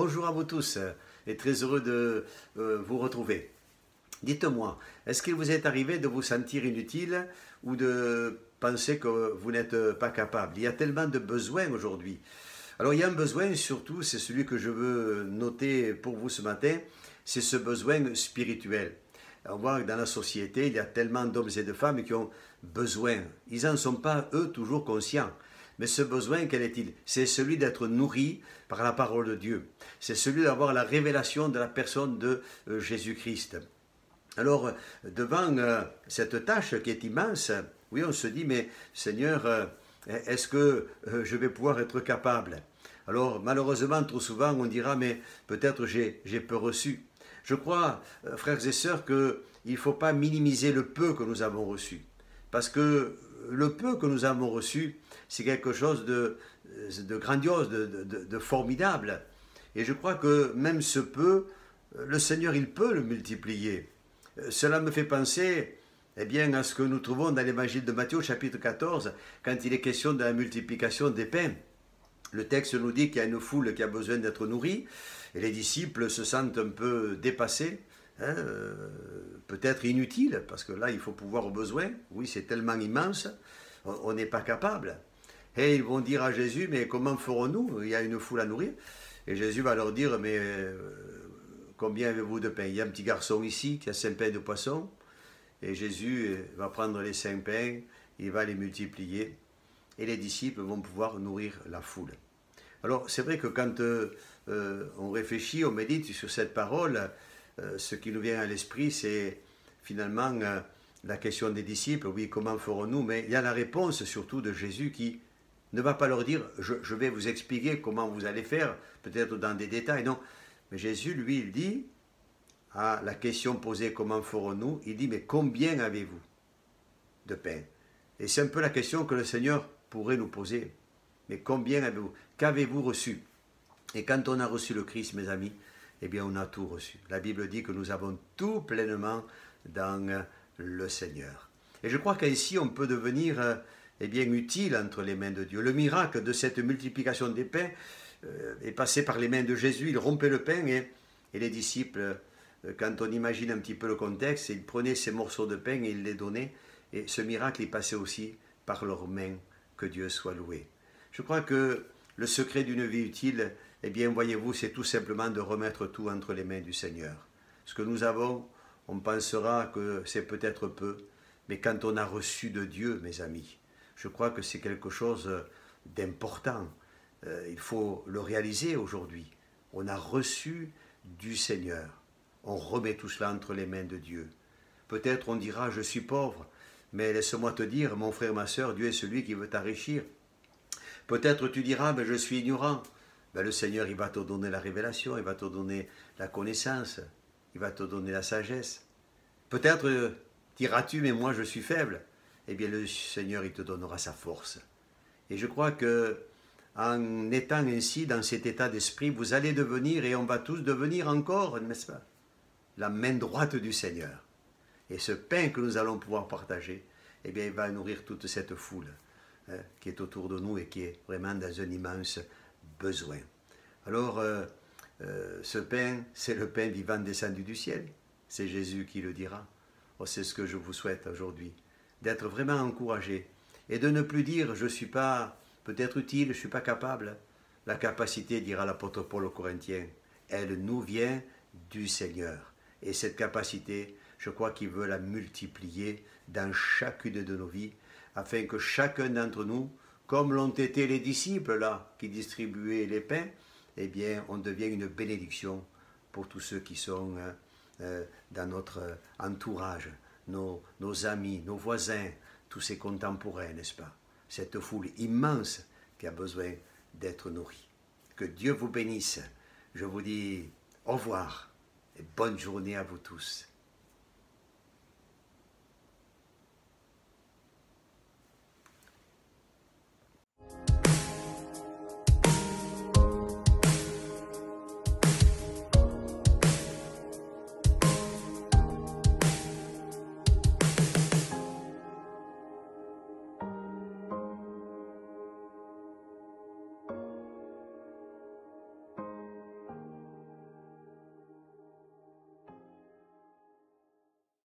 Bonjour à vous tous et très heureux de vous retrouver. Dites-moi, est-ce qu'il vous est arrivé de vous sentir inutile ou de penser que vous n'êtes pas capable? Il y a tellement de besoins aujourd'hui. Alors il y a un besoin surtout, c'est celui que je veux noter pour vous ce matin, c'est ce besoin spirituel. On voit que dans la société, il y a tellement d'hommes et de femmes qui ont besoin. Ils n'en sont pas, eux, toujours conscients. Mais ce besoin, quel est-il? C'est celui d'être nourri par la parole de Dieu. C'est celui d'avoir la révélation de la personne de Jésus-Christ. Alors, devant cette tâche qui est immense, oui, on se dit, mais Seigneur, est-ce que je vais pouvoir être capable? Alors, malheureusement, trop souvent, on dira, mais peut-être j'ai peu reçu. Je crois, frères et sœurs, qu'il ne faut pas minimiser le peu que nous avons reçu. Parce que le peu que nous avons reçu, c'est quelque chose de grandiose, de formidable. Et je crois que même ce peu, le Seigneur, il peut le multiplier. Cela me fait penser eh bien, à ce que nous trouvons dans l'évangile de Matthieu, chapitre 14, quand il est question de la multiplication des pains. Le texte nous dit qu'il y a une foule qui a besoin d'être nourrie, et les disciples se sentent un peu dépassés, hein, peut-être inutiles, parce que là, il faut pouvoir aux besoins. Oui, c'est tellement immense, on n'est pas capable. Et ils vont dire à Jésus, mais comment ferons-nous? Il y a une foule à nourrir. Et Jésus va leur dire, mais combien avez-vous de pain? Il y a un petit garçon ici qui a 5 pains de poisson. Et Jésus va prendre les 5 pains, il va les multiplier. Et les disciples vont pouvoir nourrir la foule. Alors c'est vrai que quand on réfléchit, on médite sur cette parole, ce qui nous vient à l'esprit, c'est finalement la question des disciples. Oui, comment ferons-nous? Mais il y a la réponse surtout de Jésus qui ne va pas leur dire, je vais vous expliquer comment vous allez faire, peut-être dans des détails, non. Mais Jésus, lui, il dit, à la question posée, comment ferons-nous? Il dit, mais combien avez-vous de pain? Et c'est un peu la question que le Seigneur pourrait nous poser. Mais combien avez-vous? Qu'avez-vous reçu? Et quand on a reçu le Christ, mes amis, eh bien on a tout reçu. La Bible dit que nous avons tout pleinement dans le Seigneur. Et je crois qu'ainsi on peut devenir eh bien, utile entre les mains de Dieu. Le miracle de cette multiplication des pains est passé par les mains de Jésus. Il rompait le pain et les disciples, quand on imagine un petit peu le contexte, ils prenaient ces morceaux de pain et ils les donnaient. Et ce miracle est passé aussi par leurs mains. Que Dieu soit loué. Je crois que le secret d'une vie utile, eh bien, voyez-vous, c'est tout simplement de remettre tout entre les mains du Seigneur. Ce que nous avons, on pensera que c'est peut-être peu, mais quand on a reçu de Dieu, mes amis, je crois que c'est quelque chose d'important. Il faut le réaliser aujourd'hui. On a reçu du Seigneur. On remet tout cela entre les mains de Dieu. Peut-être on dira, je suis pauvre, mais laisse-moi te dire, mon frère, ma soeur, Dieu est celui qui veut t'enrichir. Peut-être tu diras, mais je suis ignorant. Ben, le Seigneur, il va te donner la révélation, il va te donner la connaissance, il va te donner la sagesse. Peut-être diras-tu, mais moi je suis faible. Eh bien, le Seigneur, il te donnera sa force. Et je crois que en étant ainsi, dans cet état d'esprit, vous allez devenir, et on va tous devenir encore, n'est-ce pas, la main droite du Seigneur. Et ce pain que nous allons pouvoir partager, eh bien, il va nourrir toute cette foule qui est autour de nous et qui est vraiment dans un immense besoin. Alors, ce pain, c'est le pain vivant descendu du ciel. C'est Jésus qui le dira. Oh, c'est ce que je vous souhaite aujourd'hui, d'être vraiment encouragé et de ne plus dire « je ne suis pas peut-être utile, je ne suis pas capable ». La capacité, dira l'apôtre Paul aux Corinthiens, elle nous vient du Seigneur. Et cette capacité, je crois qu'il veut la multiplier dans chacune de nos vies, afin que chacun d'entre nous, comme l'ont été les disciples là, qui distribuaient les pains, eh bien, on devient une bénédiction pour tous ceux qui sont dans notre entourage, nos amis, nos voisins, tous ces contemporains, n'est-ce pas? Cette foule immense qui a besoin d'être nourrie. Que Dieu vous bénisse. Je vous dis au revoir et bonne journée à vous tous.